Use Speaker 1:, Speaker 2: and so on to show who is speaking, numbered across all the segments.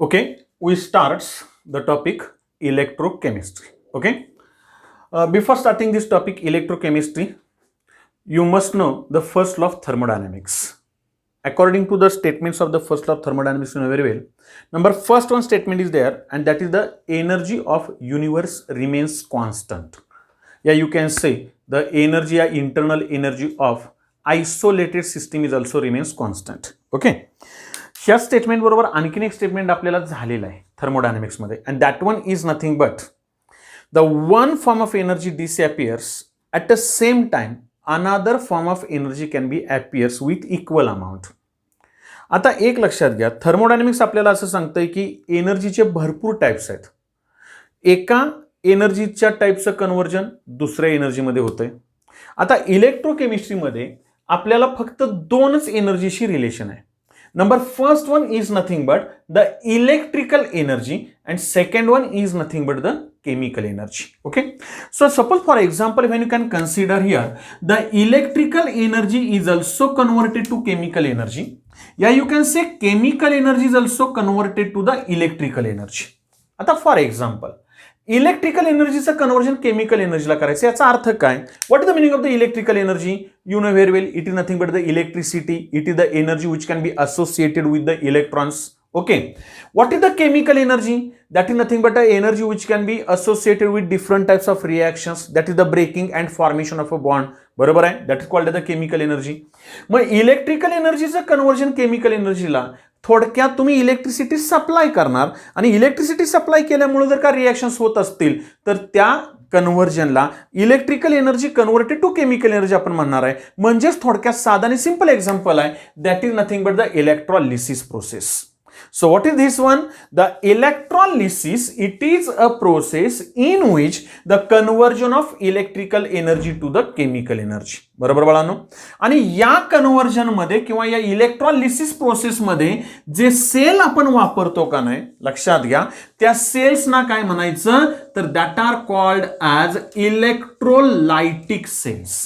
Speaker 1: Okay, we starts the topic electrochemistry. Okay, before starting this topic electrochemistry, you must know the first law of thermodynamics. According to the statements of the first law of thermodynamics, you know very well. Number first one statement is there, and that is the energy of universe remains constant. Yeah, you can say the energy or internal energy of isolated system is also remains constant. Okay. ह्या statement बरोबर आणखीन एक statement आपल्याला झालेला आहे thermodynamics मध्ये, and that one is nothing but the one form of energy disappears at the same time another form of energy can be appears with equal amount. आता एक लक्षात घ्या, थर्मोडायनामिक्स आपल्याला असं सांगतंय की एनर्जीचे भरपूर टाइप्स आहेत. एका एनर्जीच्या टाइपचं कन्व्हर्जन दुसऱ्या एनर्जीमध्ये होतंय. आता इलेक्ट्रोकेमिस्ट्रीमध्ये आपल्याला फक्त दोनच एनर्जीशी रिलेशन आहे. Number first one is nothing but the electrical energy and second one is nothing but the chemical energy. Okay. So suppose for example when you can consider here the electrical energy is also converted to chemical energy. Yeah, you can say chemical energy is also converted to the electrical energy. आता for example electrical एनर्जीचं conversion chemical एनर्जीला करायचं. याचा अर्थ काय? What is the meaning of the electrical energy? You know very well, it is nothing but the electricity. It is the energy which can be associated with the electrons. Okay. What is the chemical energy? That is nothing but a energy which can be associated with different types of reactions. That is the breaking and formation of a bond. बरोबर आहे. That is called the chemical energy. मग electrical एनर्जीचं conversion chemical एनर्जीला थोडक्यात तुम्ही electricity supply करणार, आणि electricity supply केल्यामुळे जर का रिएक्शन्स होत असतील तर त्या कन्व्हर्जनला electrical energy converted to chemical energy आपण म्हणणार आहे. म्हणजेच थोडक्यात साधा आणि सिंपल एक्झाम्पल आहे, that is nothing but the electrolysis process. So what is this one? The electrolysis, it is a process in which the conversion of electrical energy to the chemical energy. बरोबर बाळांनो. आणि या conversion मध्ये किंवा या electrolysis process मध्ये जे sale आपण वापरतो का नाही, लक्षात घ्या, त्या सेल्स ना काय म्हणायचं तर that are called as electrolytic cells.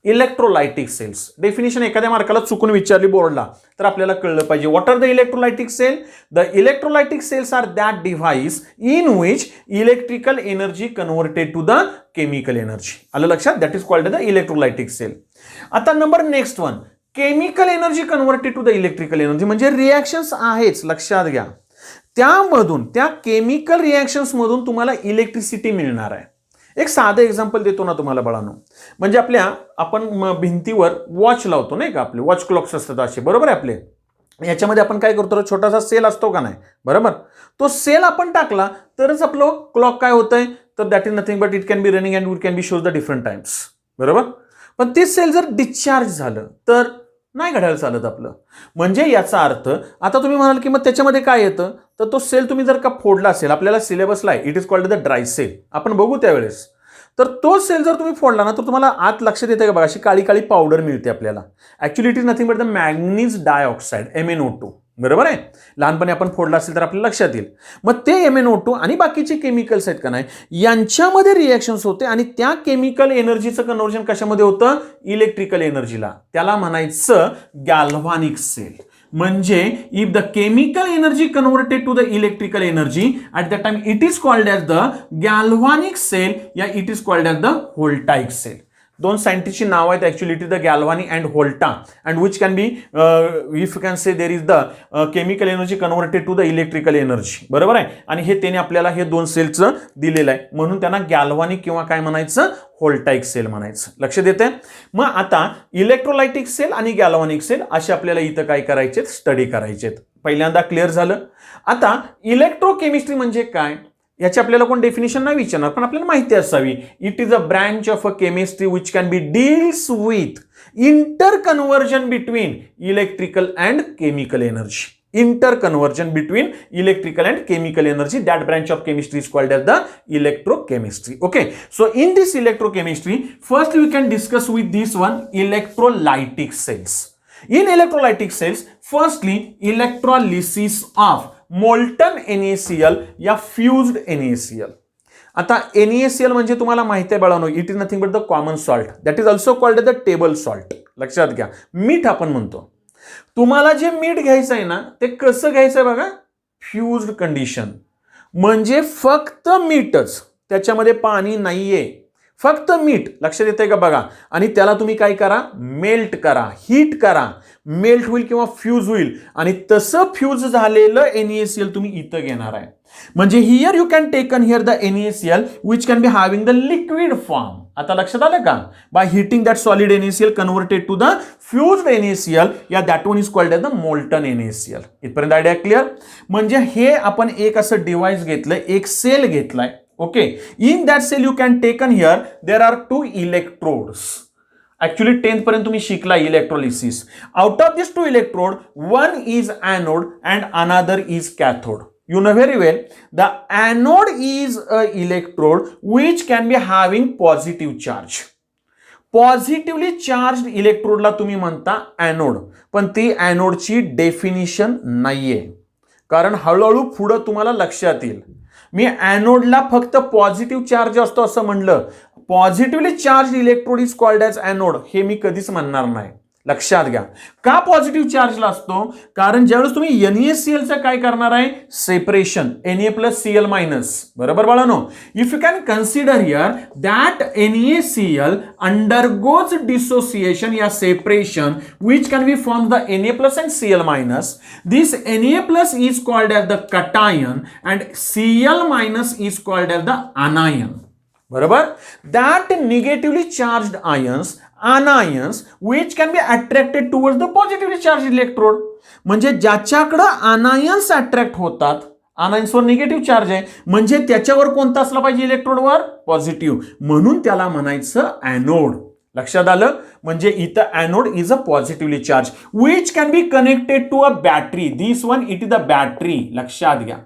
Speaker 1: Electrolytic cells definition एखाद्या मार्काला चुकून विचारली बोर्डला तर आपल्याला कळलं पाहिजे. What are the electrolytic cell? The electrolytic cells are that device in which electrical energy converted to the chemical energy. आलं लक्षात? That is called the electrolytic cell. आता number next one, chemical energy converted to the electrical energy म्हणजे reactions आहेच, लक्षात घ्या. त्यामधून त्या chemical reactions मधून तुम्हाला इलेक्ट्रिसिटी मिळणार आहे. एक साधं एक्झाम्पल देतो ना तुम्हाला बाळांनो. म्हणजे आपण भिंतीवर वॉच लावतो नाही का, आपले वॉच क्लॉक्स असतात असे, बरोबर आहे आपले. याच्यामध्ये आपण काय करतो, छोटासा सेल असतो का नाही, बरोबर. तो सेल आपण टाकला तरच आपलं क्लॉक काय होतंय तर that is nothing but it can B running and it can B shows the different times. बरोबर. पण ते सेल जर डिस्चार्ज झालं तर नाही घड्याळ चालत आपलं. म्हणजे याचा अर्थ आता तुम्ही म्हणाल की मग त्याच्यामध्ये काय येतं, तर तो सेल तुम्ही जर का फोडला असेल, आपल्याला सिलेबसला आहे it is called the dry cell, आपण बघू त्यावेळेस. तर तो सेल जर तुम्ही फोडला ना तर तुम्हाला आत लक्षात येते का बघा, अशी काळी काळी पावडर मिळते आपल्याला. Actually it is nothing but the manganese dioxide, MnO2. बरोबर आहे. लहानपणी आपण फोडला असेल तर आपल्याला लक्षात येईल. मग ते MnO2 आणि बाकीचे केमिकल्स आहेत का नाही, यांच्यामध्ये रिएक्शन्स होते आणि त्या केमिकल एनर्जीचं कन्व्हर्जन कशामध्ये होतं, इलेक्ट्रिकल एनर्जीला. त्याला म्हणायचं गॅल्व्हॅनिक सेल. म्हणजे if the chemical energy converted to the electrical energy at the time it is called as the galvanic cell या it is called as the voltaic cell. दोन सायंटिस्टची नाव आहेत actually, it is the Galvani and Volta, and which can be if you can say there is the chemical energy converted to the electrical energy. बरोबर आहे. आणि हे त्याने आपल्याला हे दोन सेलचं दिलेलं आहे, म्हणून त्यांना गॅल्व्हानिक किंवा काय म्हणायचं, व्होल्टाइक सेल म्हणायचं. लक्षात येते. मग आता इलेक्ट्रोलायटिक सेल आणि गॅल्व्हानिक सेल असे आपल्याला इथं काय करायचे, स्टडी करायचे. पहिल्यांदा क्लिअर झालं. आता इलेक्ट्रोकेमिस्ट्री म्हणजे काय याची आपल्याला कोण डेफिनेशन नाही विचारणार, पण आपल्याला माहिती असावी. It is a branch of a chemistry which can B deals with inter conversion between electrical and chemical energy. Interconversion between electrical and chemical energy, that branch of chemistry is called as the electrochemistry. Okay, so in this electrochemistry, first we can discuss with this one electrolytic cells. In electrolytic cells, firstly electrolysis of molten NaCl या fused NaCl. आता NaCl म्हणजे तुम्हाला माहिती आहे बाळांनो, it is nothing but the common salt, that is also called the table salt. लक्षात घ्या, मीठ आपण म्हणतो. तुम्हाला जे मीठ घ्यायचं आहे ना ते कसं घ्यायचं आहे बघा, फ्युज्ड कंडिशन, म्हणजे फक्त मीठच, त्याच्यामध्ये पाणी नाहीये, फक्त मीठ. लक्षात येतंय का बघा. आणि त्याला तुम्ही काय करा, मेल्ट करा, हीट करा, मेल्ट होईल किंवा फ्यूज होईल, आणि तसं फ्यूज झालेलं NaCl तुम्ही इथं घेणार आहे. म्हणजे here you can taken here the NaCl which can be having the liquid form. आता लक्षात आलं का. By heating that solid NaCl converted to the fused NaCl, या that one is called as the molten NaCl. इथपर्यंत idea clear. म्हणजे हे आपण एक असं डिव्हाइस घेतलंय, एक सेल घेतलाय. Okay, in that cell you can taken here, there are two electrodes. Actually 10th पर्यंत तुम्ही शिकला electrolysis. Out of these two electrode, one is anode and another is cathode. You know very well, the anode is a electrode which can be having positive charge. Positively charge इलेक्ट्रोडला तुम्ही म्हणता anode, पण ती एनोडची definition नाहीये, कारण हळूहळू पुढे तुम्हाला लक्षात येईल. मी एनोडला फक्त पॉझिटिव्ह चार्ज असतो असं म्हणलं, positively charge electrode is called as anode हे मी कधीच म्हणणार नाही. लक्षात घ्या. का पॉझिटिव्ह चार्जला असतो, कारण ज्यावेळेस तुम्ही NaClचं काय करणार आहे, सेपरेशन, Na+Cl-, बरोबर बाळांनो. If you can consider here that NaCl undergoes dissociation या separation which can be form the Na+ and Cl-. This Na+ is called as the cation and Cl- is called as the anion. बरोबर. That negatively charged ions, anions, which can be attracted towards the positively charged electrode. म्हणजे ज्याच्याकडे anions attract होतात, anionsवर negative charge आहे, म्हणजे त्याच्यावर कोणता असला पाहिजे, इलेक्ट्रोडवर पॉझिटिव्ह, म्हणून त्याला म्हणायचं एनोड. लक्षात आलं. म्हणजे इथं anode is a positively charge which can be connected to a battery. This one it is the battery. लक्षात घ्या.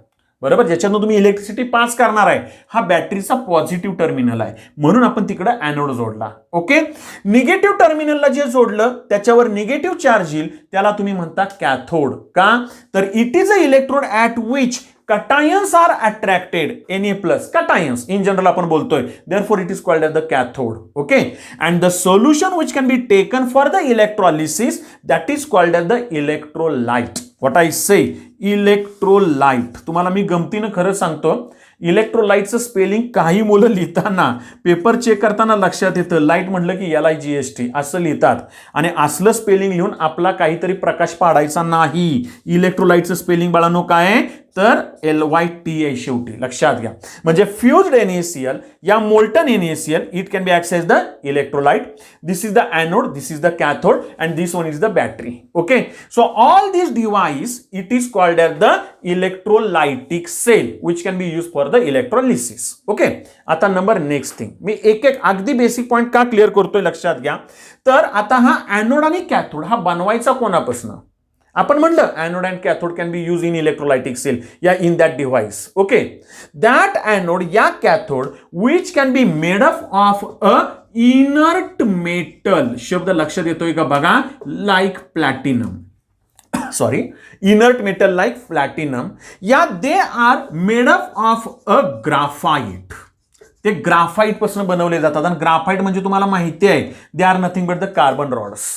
Speaker 1: बरोबर. ज्याच्यातून तुम्ही इलेक्ट्रिसिटी पास करणार आहे, हा बॅटरीचा पॉझिटिव्ह टर्मिनल आहे, म्हणून आपण तिकडे एनोड जोडला. ओके. निगेटिव्ह टर्मिनलला जे जोडलं त्याच्यावर निगेटिव्ह चार्ज येईल, त्याला तुम्ही म्हणता कॅथोड. का, तर it is a electrode at which cations are attracted, Na+, cations in general आपण बोलतोय, therefore it is called as the cathode. Okay, and the solution which can be taken for the electrolysis, that is called as the electrolyte. What I say, electrolyte. तुम्हाला मी गमतीनं खरं सांगतो, इलेक्ट्रोलाइटचं spelling काही मुलं लिहिताना, paper check करताना लक्षात येतं, light म्हटलं की LIGHT असं लिहितात, आणि असलं स्पेलिंग लिहून आपला काहीतरी प्रकाश पाडायचा नाही. इलेक्ट्रोलाइटचं स्पेलिंग बाळांनो काय आहे, तर LYT आहे शेवटी. लक्षात घ्या. म्हणजे फ्युज्ड NaCl या molten NaCl, it can B act as the electrolyte. This is the anode, this is the cathode, and this one is the battery. Okay. So all this device it is called as the electrolytic cell which can be use for the electrolysis. Okay. आता number next thing, मी एक एक अगदी basic point का clear करतोय लक्षात घ्या. तर आता हा एनोड आणि कॅथोड हा बनवायचा कोणापासून, आपण म्हणलं anode and cathode can be use in electrolytic cell या in that device. Okay. That anode या cathode which can be made up of a inert metal. शब्द लक्षात येतोय का बघा, like platinum. Sorry, inert metal like platinum. या they are made up of a graphite. ते graphite पासून बनवले जातात, आणि ग्राफाइट म्हणजे तुम्हाला माहिती आहे, they are nothing but the carbon rods.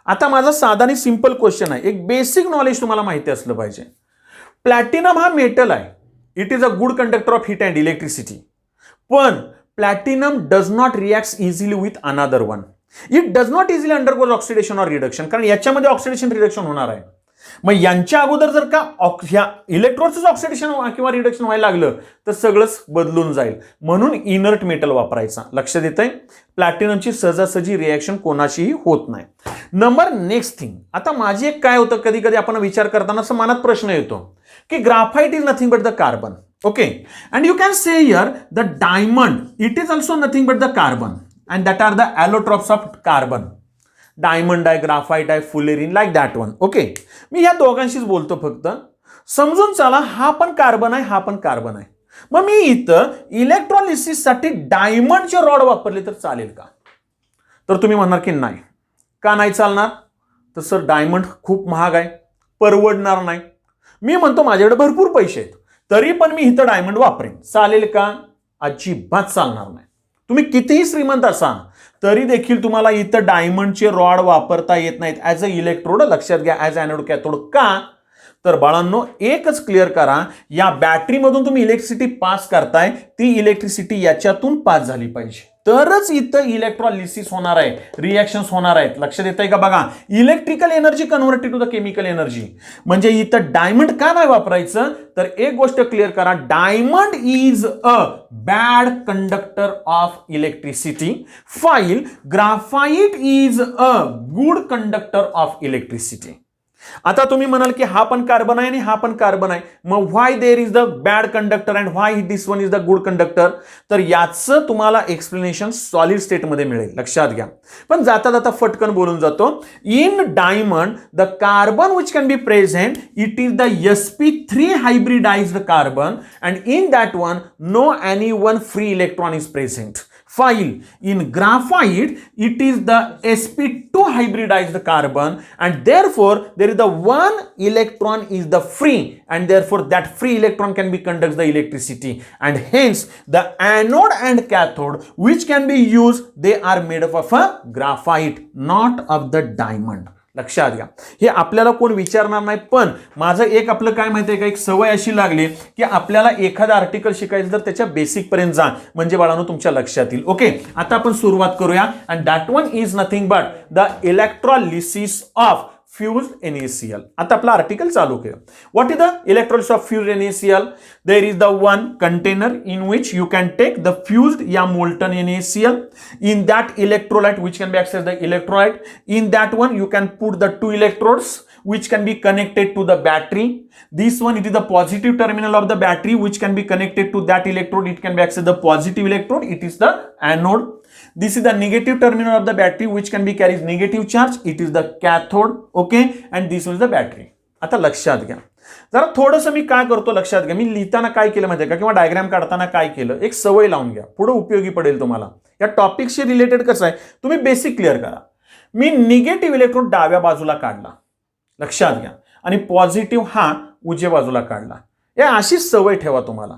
Speaker 1: आता माझा साधा आणि सिंपल क्वेश्चन आहे, एक बेसिक नॉलेज तुम्हाला माहिती असलं पाहिजे. प्लॅटिनम हा मेटल आहे, it is a good conductor of heat and electricity, पण platinum does not react easily with another one. It does not easily undergoes oxidation or reduction, कारण याच्यामध्ये ऑक्सिडेशन रिडक्शन होणार आहे. मग यांच्या अगोदर जर का ह्या इलेक्ट्रॉनचं ऑक्सिडेशन किंवा रिडक्शन व्हायला लागलं तर सगळंच बदलून जाईल, म्हणून इनर्ट मेटल वापरायचा. लक्षात येतंय. प्लॅटिनमची सहजासहजी रिॲक्शन कोणाशीही होत नाही. नंबर नेक्स्ट थिंग, आता माझी एक काय होतं, कधी कधी आपण विचार करताना असं मनात प्रश्न येतो की graphite is nothing but the carbon. Okay. And you can say here the diamond, it is also nothing but the carbon, and that are the allotropes of carbon. Diamond आहे, ग्राफाइट आहे, fullerene, like that one. Okay. मी या दोघांशीच बोलतो, फक्त समजून चला, हा पण कार्बन आहे, हा पण कार्बन आहे. मग मी इथं इलेक्ट्रोलिसिससाठी डायमंडचे रॉड वापरले तर चालेल का, तर तुम्ही म्हणणार की नाही. का नाही चालणार, तर सर डायमंड खूप महाग आहे, परवडणार नाही. मी म्हणतो माझ्याकडे भरपूर पैसे आहेत, तरी पण मी इथं डायमंड वापरेन, चालेल का, अजिबात चालणार नाही. तुम्ही कितीही श्रीमंत असा तरी देखील तुम्हाला इथं डायमंडचे रॉड वापरता येत नाहीत ॲज अ इलेक्ट्रोड. लक्षात घ्या, ॲज अ एनोड कॅथोड. का, तर बाळांनो एकच क्लिअर करा, या बॅटरीमधून तुम्ही इलेक्ट्रिसिटी पास करताय, ती इलेक्ट्रिसिटी याच्यातून पास झाली पाहिजे, तरच इथं इलेक्ट्रॉलिसिस होणार आहे, रिएक्शन्स होणार आहेत. लक्षात येतंय का बघा, electrical energy converted to the chemical energy. म्हणजे इथं डायमंड का नाही वापरायचं, तर एक गोष्ट क्लिअर करा, diamond is a bad conductor of electricity, file graphite is a good conductor of electricity. आता तुम्ही म्हणाल की हा पण कार्बन आहे आणि हा पण कार्बन आहे, मग why there is the bad conductor and why this one is the good conductor, तर याचं तुम्हाला एक्सप्लेनेशन सॉलिड स्टेटमध्ये मिळेल, लक्षात घ्या. पण जाता जाता फटकन बोलून जातो. In diamond the carbon which can be present, it is the sp3 hybridized carbon and in that one no any one free electron is present. While in graphite it is the sp2 hybridized carbon and therefore there is the one electron is the free and therefore that free electron can be conducts the electricity and hence the anode and cathode which can be used, they are made up of a graphite, not of the diamond. लक्षात घ्या, हे आपल्याला कोण विचारणार नाही. पण माझं एक आपलं काय माहिती आहे का, एक सवय अशी लागली की आपल्याला एखादा आर्टिकल शिकायचं तर त्याच्या बेसिक पर्यंत जा, म्हणजे बाळांनो तुमच्या लक्षात येईल. ओके, आता आपण सुरुवात करूया. And that one is nothing but the electrolysis of fused NaCl. आता आपला आर्टिकल चालू केलं. What is the electrolysis of fused NaCl? There is the one container in which you can take the fused या molten NaCl. In that electrolyte which can be accessed the electrolyte. In that one you can put the two electrodes which can be connected to the battery. This one it is the positive terminal of the battery which can be connected to that electrode. It can be accessed the positive electrode. It is the anode. This is the negative terminal of the battery which can be carries negative charge. It is the cathode. Okay, and this is the battery. आता लक्षात घ्या, जरा थोडंसं मी काय करतो लक्षात घ्या. मी लिहिताना काय केलं माहिती आहे का, किंवा डायग्राम काढताना काय केलं, एक सवय लावून घ्या, पुढे उपयोगी पडेल तुम्हाला. या टॉपिकशी रिलेटेड कसं आहे, तुम्ही बेसिक क्लिअर करा. मी निगेटिव्ह इलेक्ट्रॉन डाव्या बाजूला काढला, लक्षात घ्या, आणि पॉझिटिव्ह हा उजव्या बाजूला काढला. या अशीच सवय ठेवा तुम्हाला.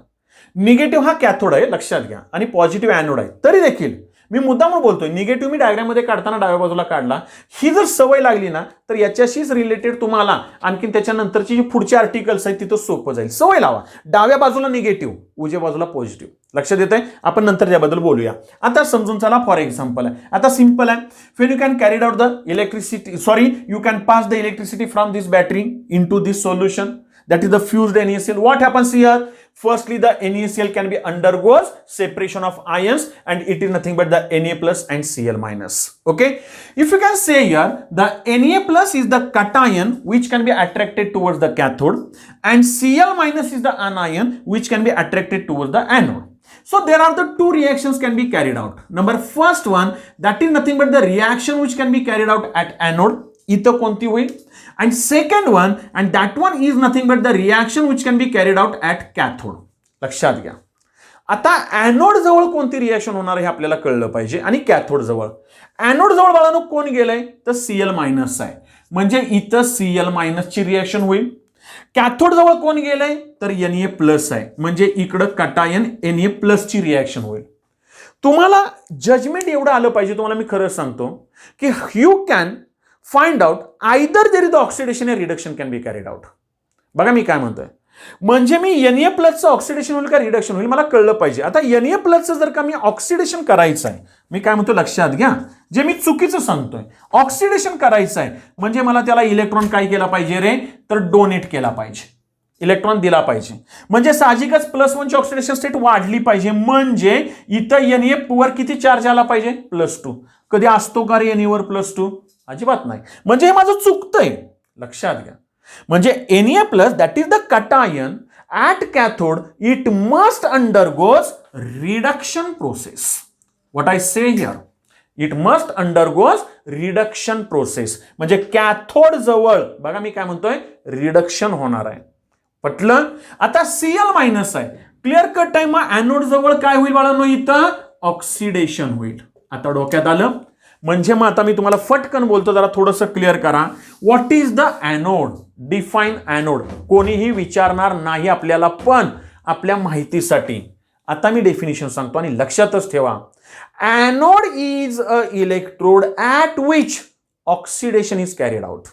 Speaker 1: निगेटिव्ह हा कॅथोड आहे, लक्षात घ्या, आणि पॉझिटिव्ह एनोड आहे. तरी देखील मी मुद्दाम बोलतोय, निगेटिव्ह मी डायग्राम मध्ये काढताना डाव्या बाजूला काढला. ही जर सवय लागली ना, तर याच्याशीच रिलेटेड तुम्हाला आणखीन त्याच्यानंतरची जी पुढची आर्टिकल्स आहेत तिथं सोपं जाईल. सवय लावा, डाव्या बाजूला निगेटिव्ह, उजव्या बाजूला पॉझिटिव्ह. लक्षात येतंय, आपण नंतर त्याबद्दल बोलूया. आता समजून चला. फॉर एक्झाम्पल आहे, आता सिंपल आहे. Wien you can carried out the electricity, sorry you can pass the electricity from this battery into this solution, that is the fused NaCl. What happens here? Firstly, the NaCl can be undergoes separation of ions and it is nothing but the Na plus and Cl minus. Okay, if you can say here, the Na plus is the cation which can be attracted towards the cathode and Cl minus is the anion which can be attracted towards the anode. So there are the two reactions can be carried out. Number first one, that is nothing but the reaction which can be carried out at anode. इथं कोणती होईल? And second one, and that one is nothing but the reaction which can be carried out at cathode. लक्षात घ्या. आता anode जवळ कोणती reaction होणार हे आपल्याला कळलं पाहिजे. आणि कॅथोड जवळ, एनोड जवळ बाळांनो कोण गेलंय, तर Cl मायनस आहे, म्हणजे इथं Cl मायनस ची रिएक्शन होईल. कॅथोड जवळ कोण गेलंय, तर Na प्लस आहे, म्हणजे इकडं कटायन Na प्लस ची रिएक्शन होईल. तुम्हाला जजमेंट एवढं आलं पाहिजे, तुम्हाला मी खरं सांगतो की you can find out either there is the oxidation or reduction can be carried out. बघा मी काय म्हणतोय, म्हणजे मी Na प्लसचं ऑक्सिडेशन होईल का रिडक्शन होईल मला कळलं पाहिजे. आता Na प्लसचं जर का मी ऑक्सिडेशन करायचं आहे, मी काय म्हणतो लक्षात घ्या, जे मी चुकीचं सांगतोय, ऑक्सिडेशन करायचं आहे म्हणजे मला त्याला इलेक्ट्रॉन काय केला पाहिजे रे, तर डोनेट केला पाहिजे, इलेक्ट्रॉन दिला पाहिजे. म्हणजे साहजिकच +1 ची ऑक्सिडेशन स्टेट वाढली पाहिजे, म्हणजे इथं Na वर किती चार्ज आला पाहिजे, +2. कधी असतो का रे Na वर +2? अजिबात नाही, म्हणजे हे माझं चुकतंय. लक्षात घ्या, म्हणजे Na plus that is the cation at cathode it must undergoes reduction process. What I say here, it must undergoes reduction process. म्हणजे कॅथोड जवळ बघा मी काय म्हणतोय, रिडक्शन होणार आहे. पटलं? आता Cl मायनस आहे, क्लिअर कट आहे. मग एनोड जवळ काय होईल बाळांनो, इथं ऑक्सिडेशन होईल. आता डोक्यात आलं? म्हणजे मग आता मी तुम्हाला फटकन बोलतो, जरा थोडंसं क्लिअर करा. What is the anode, define anode. कोणीही विचारणार नाही आपल्याला, पण आपल्या माहितीसाठी आता मी डेफिनेशन सांगतो आणि लक्षातच ठेवा. Anode is a electrode at which oxidation is carried out.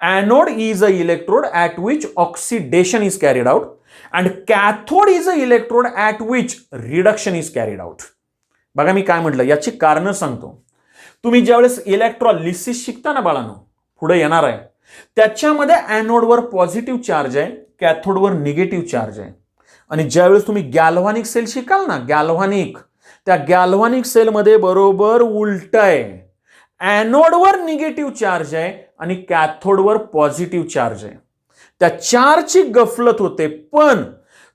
Speaker 1: Anode is a electrode at which oxidation is carried out and cathode is a electrode at which reduction is carried out. बघा मी काय म्हटलं, याची कारणं सांगतो. तुम्ही ज्यावेळेस इलेक्ट्रॉलिसिस शिकता ना बाळांनो, पुढे येणार आहे, त्याच्यामध्ये एनोडवर पॉझिटिव्ह चार्ज आहे, कॅथोडवर निगेटिव्ह चार्ज आहे. आणि ज्यावेळेस तुम्ही गॅल्व्हॅनिक सेल शिकाल ना, गॅल्व्हॅनिक, त्या गॅल्व्हॅनिक सेलमध्ये बरोबर उलट आहे. एनोडवर निगेटिव्ह चार्ज आहे आणि कॅथोडवर पॉझिटिव्ह चार्ज आहे. त्या चार्जची गफलत होते. पण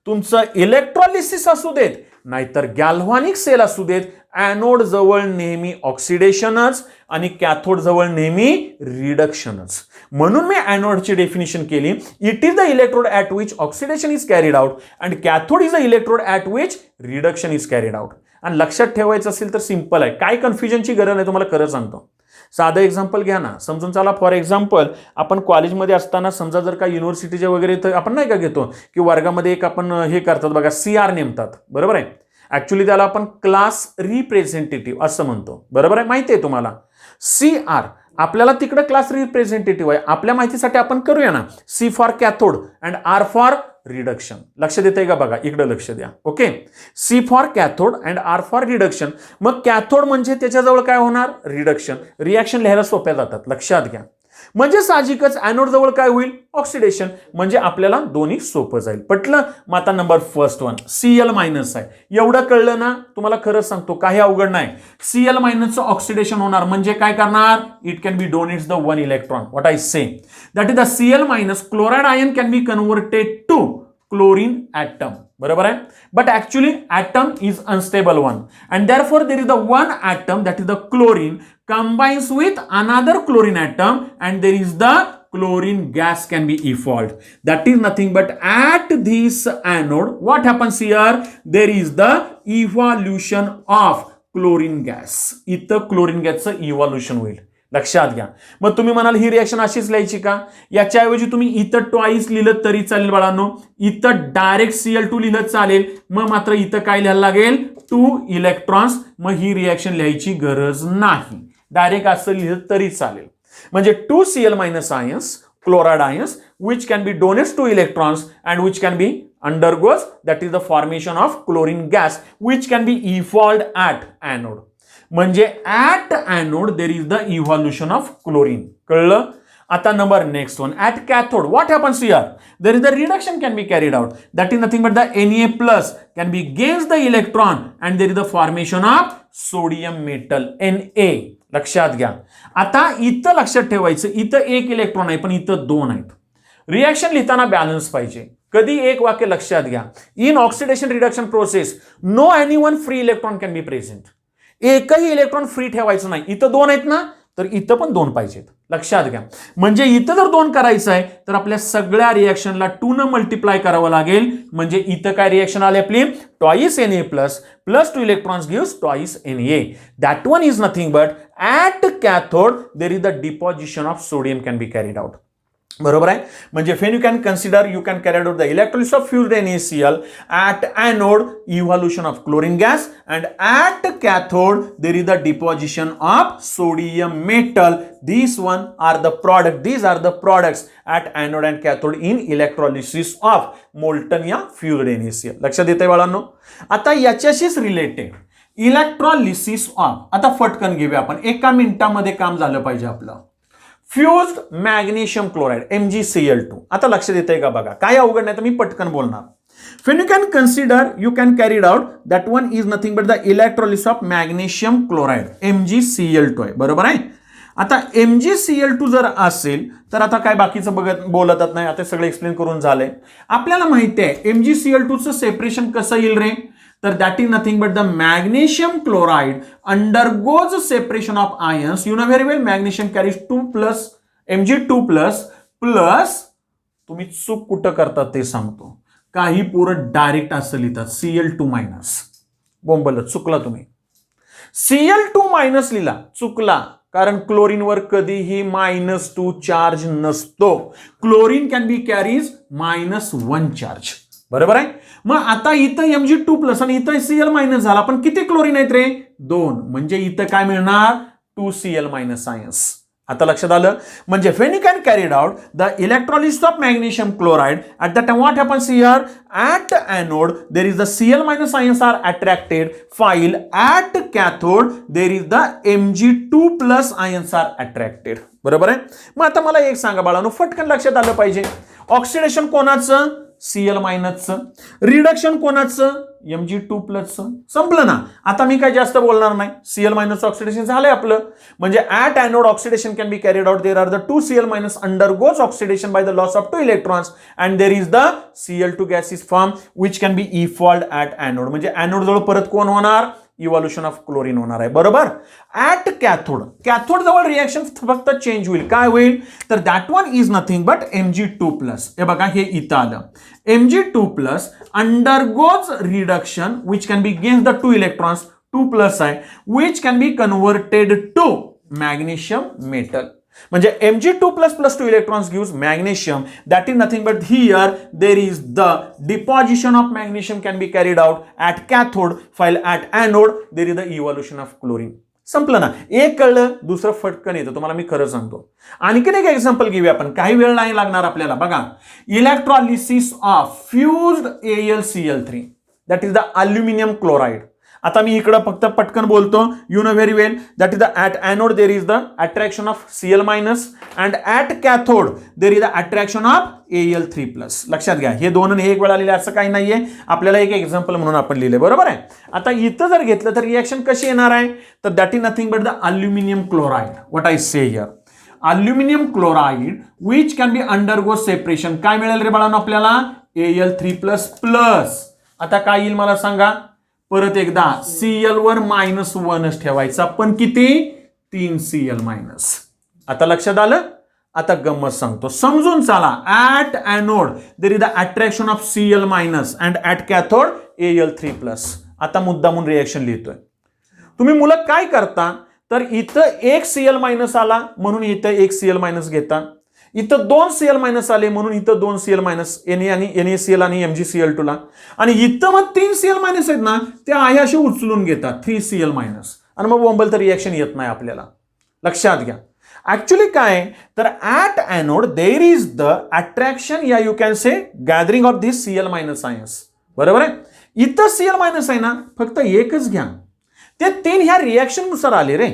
Speaker 1: तुमचं इलेक्ट्रॉलिसिस असू देत नाहीतर गॅल्व्हॅनिक सेल असू देत, एनोड जवळ नेहमी ऑक्सिडेशनच आणि कॅथोड जवळ नेहमी रिडक्शनच. म्हणून मी एनोडची डेफिनिशन केली, it is the electrode at which oxidation is carried out and cathode is the electrode at which reduction is carried out. आणि लक्षात ठेवायचं असेल तर सिंपल आहे, काय कन्फ्युजनची गरज नाही, तुम्हाला खरं सांगतो. साधं एक्झाम्पल घ्या ना, समजून चला. फॉर एक्झाम्पल, आपण कॉलेजमध्ये असताना समजा जर का युनिव्हर्सिटीच्या वगैरे तर आपण नाही का घेतो की वर्गामध्ये एक आपण हे करतात बघा, CR नेमतात, बरोबर आहे. ऍक्च्युली त्याला आपण क्लास रिप्रेझेंटेटिव्ह असं म्हणतो, बरोबर आहे, माहिती आहे तुम्हाला. CR आपल्याला तिकडे क्लास रिप्रेझेंटेटिव्ह आहे. आपल्या माहितीसाठी आपण करूया ना, C for cathode and R for reduction. लक्ष देताय का बघा, इकडे लक्ष द्या. Okay, C for cathode and R for reduction. मग कॅथोड म्हणजे त्याच्याजवळ काय होणार, रिडक्शन. रिॲक्शन लिहायला सोप्या जातात, लक्षात घ्या. म्हणजे साहजिकच एनोड जवळ काय होईल, ऑक्सिडेशन. म्हणजे आपल्याला दोन्ही सोपं जाईल. पटलं. मग आता number first one, Cl minus आहे. एवढं कळलं ना, तुम्हाला खरं सांगतो काही अवघड नाही. Cl मायनसचं ऑक्सिडेशन होणार म्हणजे काय करणार, it can be donates the one electron. What I say, that is the Cl minus chloride ion can be converted to chlorine atom. बरोबर आहे. But actually atom is unstable one and therefore there is the one atom that is the chlorine combines with another chlorine atom and there is the chlorine gas can be evolved. That is nothing but at this anode what happens here, there is the evolution of chlorine gas. इथं chlorine gas चं evolution होईल, लक्षात घ्या. मग तुम्ही म्हणाल ही reaction अशीच लिहायची का, याच्याऐवजी तुम्ही इथं ट्वाइस लिहिलं तरी चालेल बाळांनो, इथं डायरेक्ट Cl2 लिहिलं चालेल. मग मात्र इथं काय लिहायला लागेल, 2 इलेक्ट्रॉन्स. मग ही रिएक्शन लिहायची गरज नाही, डायरेक्ट असं लिहिलं तरी चालेल. म्हणजे 2 Cl minus ions, chloride ions, which can be donates to electrons and which can be undergoes, that is the formation of chlorine gas, which can be evolved at anode. म्हणजे at anode there is the evolution of chlorine. कळलं. आता number next one, at cathode what happens here, there is the reduction can be carried out, that is nothing but the Na plus can be gains the electron and there is the formation of sodium metal Na. लक्षात घ्या. आता इथं लक्षात ठेवायचं, इथं एक electron आहे पण इथं दोन आहेत. रिएक्शन लिहिताना बॅलन्स पाहिजे. कधी एक वाक्य लक्षात घ्या, in oxidation reduction process no any one free electron can be present. एकही इलेक्ट्रॉन फ्री ठेवायचं नाही. इथं दोन आहेत ना, तर इथं पण दोन पाहिजेत, लक्षात घ्या. म्हणजे इथं जर दोन करायचं आहे तर आपल्या सगळ्या रिएक्शनला 2 न मल्टिप्लाय करावं लागेल. म्हणजे इथं काय रिएक्शन आली आपली, twice Na plus plus 2 electrons gives twice Na. That one is nothing but at cathode there is the deposition of sodium can be carried out. बरोबर आहे. म्हणजे when you can consider, you can carry out the electrolysis of fused NaCl at anode, evolution of chlorine gas, and at cathode there is the deposition of sodium metal. These one are the product, these are the products at anode and cathode in electrolysis of molten या fused NaCl. लक्षात येतंय बाळांनो. आता याच्याशीच related electrolysis of, आता फटकन घेऊया आपण, एका मिनिटामध्ये काम झालं पाहिजे आपलं. फ्युज्ड मॅग्नेशियम क्लोराइड MgCl2. आता लक्षात येतंय का बघा, काय अवघड नाही तर मी पटकन बोलणार. When you can consider, you can carry it out, that one is nothing but the electrolysis of magnesium chloride MgCl2 आहे. बरोबर आहे. आता MgCl2 जर असेल तर आता काय बाकीचं बोलतच नाही, आता सगळं एक्सप्लेन करून झालंय. आपल्याला माहिती आहे MgCl2 चं सेपरेशन कसं येईल रे, तर that is nothing but the magnesium chloride undergoes separation of ions. You know very well, magnesium carries 2 plus Mg2 plus plus, तुम्ही चूक कुठं करतात ते सांगतो. काही पोरं डायरेक्ट असं लिहितात Cl2 मायनस. बोंबल, चुकला तुम्ही. Cl2 मायनस लिहिला, चुकला. कारण क्लोरीनवर कधीही -2 चार्ज नसतो. Chlorine can be carries -1 charge. बरोबर आहे. मग आता इथं Mg2 प्लस आणि इथं Cl मायनस झाला, पण किती क्लोरीन आहेत रे, 2. म्हणजे इथं काय मिळणार, 2 Cl मायनस आयन्स. आता लक्षात आलं. म्हणजे when you can carried out the electrolysis of magnesium chloride at that time what happens here, at anode there is the Cl minus ions are attracted, while at cathode there is the Mg2 plus ions are attracted. बरोबर आहे. मग आता मला एक सांगा बाळांनो, फटकन लक्षात आलं पाहिजे, ऑक्सिडेशन कोणाचं, Cl मायनसचं, रिडक्शन कोणाचं, Mg2 प्लसचं. संपलं ना. आता मी काय जास्त बोलणार नाही. Cl मायनस ऑक्सिडेशन झालंय आपलं. म्हणजे at anode oxidation can be carried out. There are the 2 Cl minus undergoes oxidation by the loss of 2 electrons and there is the Cl2 gas is form which can be evolved at anode. म्हणजे anode जवळ परत कोण होणार, evolution of chlorine होणार आहे. बरोबर. At cathode, cathode जवळ reaction फक्त चेंज होईल. काय होईल तर that one is nothing but Mg2 plus. हे बघा हे इथं आलं. Mg2 plus undergoes reduction which can be gains the 2 electrons, 2 plus आहे, which can be converted to magnesium metal. म्हणजे Mg2 plus plus 2 electrons gives magnesium. That is nothing but here there is the deposition of magnesium can be carried out at cathode, while at anode there is the evolution of chlorine. संपलं ना. एक कळलं, दुसरं फटकन येतं. तुम्हाला मी खरं सांगतो. आणखीन एक एक्झाम्पल घेऊया आपण, काही वेळ नाही लागणार आपल्याला. बघा, electrolysis of fused AlCl3 that is the aluminium chloride. आता मी इकडं फक्त पटकन बोलतो. You know very well that is the at anode there is the attraction of Cl minus and at cathode there is the attraction of Al3 plus. लक्षात घ्या, हे दोन एक वेळा लिहिले असं काही नाहीये. आपल्याला एक एक्झाम्पल म्हणून आपण लिहिले. बरोबर आहे. आता इथं जर घेतलं तर रिएक्शन कशी येणार आहे तर that is nothing but the aluminium chloride. What I say here, aluminium chloride which can B undergo separation. काय मिळेल रे बाळांनो आपल्याला, Al3 प्लस प्लस. आता काय येईल मला सांगा परत एकदा, Cl वर -1 ठेवायचा, पण किती, 3 Cl मायनस. आता लक्षात आलं. आता गंमत सांगतो, समजून चाला. At anode there is the attraction of Cl minus and at cathode Al3 plus. आता मुद्दामून रिएक्शन लिहितोय. तुम्ही मुलं काय करता तर इथं 1 Cl मायनस आला म्हणून इथं 1 Cl मायनस घेता, इथं 2 Cl मायनस आले म्हणून इथं 2 Cl मायनस, NaCl आणि MgCl2 ला, आणि इथं मग 3 Cl मायनस आहेत ना, ते आहे असे उचलून घेतात 3 Cl मायनस, आणि मग बोंबल तर रिएक्शन येत नाही आपल्याला. लक्षात घ्या. ऍक्च्युली काय तर at anode there is the attraction या you can say gathering of this Cl minus ions. बरोबर आहे. इथं Cl मायनस आहे ना, फक्त एकच घ्या. ते 3 ह्या रिएक्शन नुसार आले रे.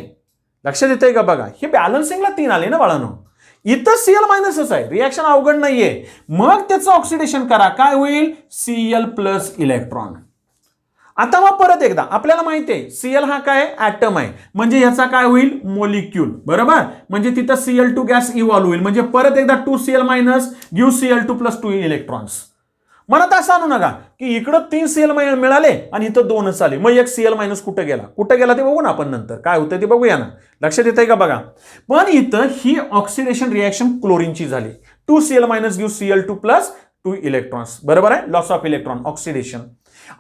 Speaker 1: लक्षात येतंय का बघा, हे बॅलन्सिंगला 3 आले ना बाळांनो. इथं Cl मायनसच आहे, रिएक्शन अवघड नाहीये. मग त्याचं ऑक्सिडेशन करा, काय होईल, Cl प्लस इलेक्ट्रॉन. आता मग परत एकदा आपल्याला माहिती आहे Cl हा काय ऍटम आहे, म्हणजे याचा काय होईल, मोलिक्यूल. बरोबर. म्हणजे तिथं Cl2 गॅस इव्हॉल्व होईल. म्हणजे परत एकदा 2 Cl minus give Cl2 plus 2 electrons. म्हणत असं आणू नका की इकडं 3 Cl मिळाले आणि इथं 2च आले, मग एक Cl मायनस कुठं गेला ते बघू ना आपण नंतर, काय होतं ते बघूया ना. लक्षात येतंय का बघा. पण इथं ही ऑक्सिडेशन रिएक्शन क्लोरीनची झाली. 2 Cl minus give Cl2 plus 2 electrons. बरोबर आहे. Loss of electron, oxidation.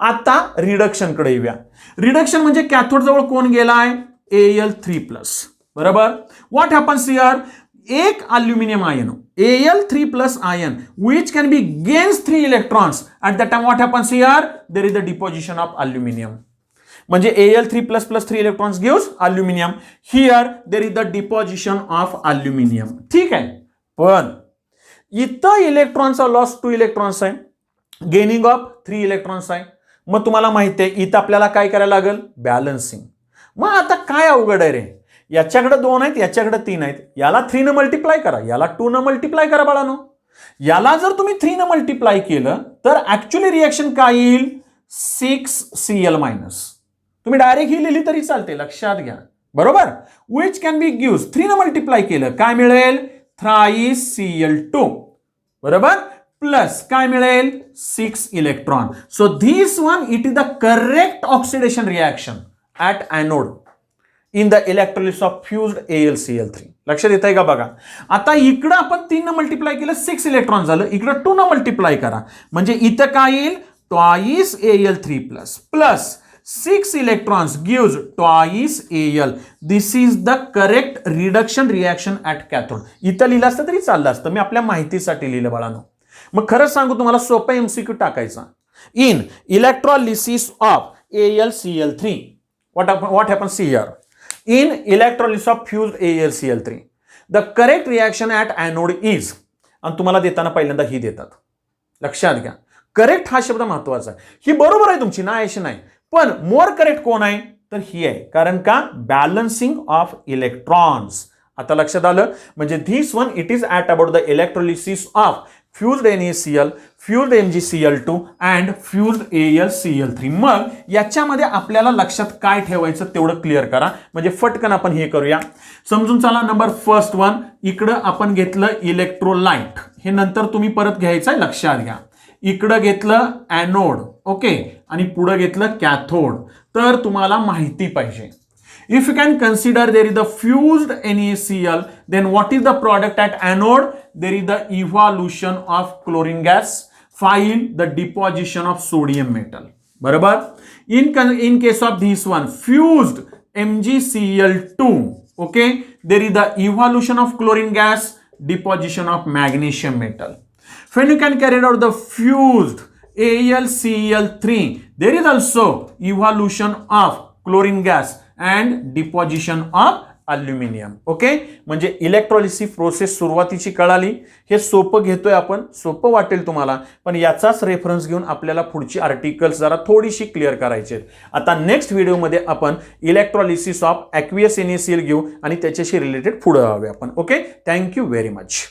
Speaker 1: आता रिडक्शन कडे येऊया. रिडक्शन म्हणजे कॅथोड जवळ कोण गेलाय, Al3 प्लस. बरोबर. व्हॉट हॅपन्स हियर, एक aluminium ion Al3 plus ion which can be gains 3 electrons. At that time what happens here, there is the deposition of aluminum. म्हणजे Al3 plus plus 3 electrons gives aluminum. Here there is the deposition of aluminum. ठीक आहे. पण इथं इलेक्ट्रॉनचा loss 2 electrons आहे, gaining of 3 electrons आहे. मग तुम्हाला माहिती आहे इथं आपल्याला काय करायला लागेल, बॅलन्सिंग. मग आता काय अवघड आहे रे, याच्याकडे 2 आहेत, याच्याकडे 3 आहेत, याला 3 न मल्टिप्लाय करा, याला 2 न मल्टिप्लाय करा बाळांनो. याला जर तुम्ही 3 न मल्टिप्लाय केलं तर ऍक्च्युअली रिएक्शन काय येईल, 6 Cl मायनस. तुम्ही डायरेक्ट ही लिहिली तरी चालते, लक्षात घ्या. बरोबर. विच कॅन बी गिव्स 3 न मल्टिप्लाय केलं काय मिळेल, 3 Cl2. बरोबर. प्लस काय मिळेल, 6 electron. So this one it is the correct oxidation reaction at anode in the electrolysis of fused AlCl3. लक्षात येत आहे का बघा. आता इकडं आपण 3 न मल्टिप्लाय केलं, 6 इलेक्ट्रॉन झालं. इकडं 2 न मल्टिप्लाय करा, म्हणजे इथं काय येईल, 2 Al3 plus plus 6 electrons gives 2 Al. This is the correct reduction reaction at cathode. इथं लिहिलं असतं तरी चाललं असतं, मी आपल्या माहितीसाठी लिहिलं बाळांनो. मग खरंच सांगू तुम्हाला, सोपा MCQ टाकायचा. In electrolysis of AlCl3 what happens here, in electrolysis of fused AlCl3 the correct reaction at anode is, आणि तुम्हाला देताना पहिल्यांदा ही देतात. लक्षात घ्या, करेक्ट हा शब्द महत्वाचा आहे. ही बरोबर आहे तुमची, नाही अशी नाही, पण मोर करेक्ट कोण आहे तर ही आहे. कारण का बॅलन्सिंग ऑफ इलेक्ट्रॉन्स. आता लक्षात आलं. म्हणजे this one it is at about the electrolysis of fused NaCl, fused MgCl2 and fused AlCl3. मग याच्यामध्ये आपल्याला लक्षात काय ठेवायचं तेवढं क्लिअर करा, म्हणजे फटकन आपण हे करूया. समजून चला. नंबर फर्स्ट वन, इकडं आपण घेतलं इलेक्ट्रोलाइट, हे नंतर तुम्ही परत घ्यायचं, लक्षात घ्या. इकडं घेतलं ॲनोड, ओके, आणि पुढं घेतलं कॅथोड. तर तुम्हाला माहिती पाहिजे. If you can consider there is the fused NaCl, then what is the product at anode? There is the evolution of chlorine gas, while the deposition of sodium metal. बरोबर. In case of this one, fused MgCl2, okay, there is the evolution of chlorine gas, deposition of magnesium metal. When you can carry out the fused AlCl3, there is also evolution of chlorine gas and deposition of aluminium. Okay, म्हणजे electrolysis process सुरुवातीची कळाली. हे सोपं घेतोय आपण, सोपं वाटेल तुम्हाला, पण याचाच रेफरन्स घेऊन आपल्याला पुढची आर्टिकल्स जरा थोडीशी क्लिअर करायची आहेत. आता नेक्स्ट व्हिडिओमध्ये आपण इलेक्ट्रोलिसिस ऑफ ॲक्वियस NaCl घेऊ आणि त्याच्याशी रिलेटेड पुढे जाऊया आपण. Okay, thank you very much.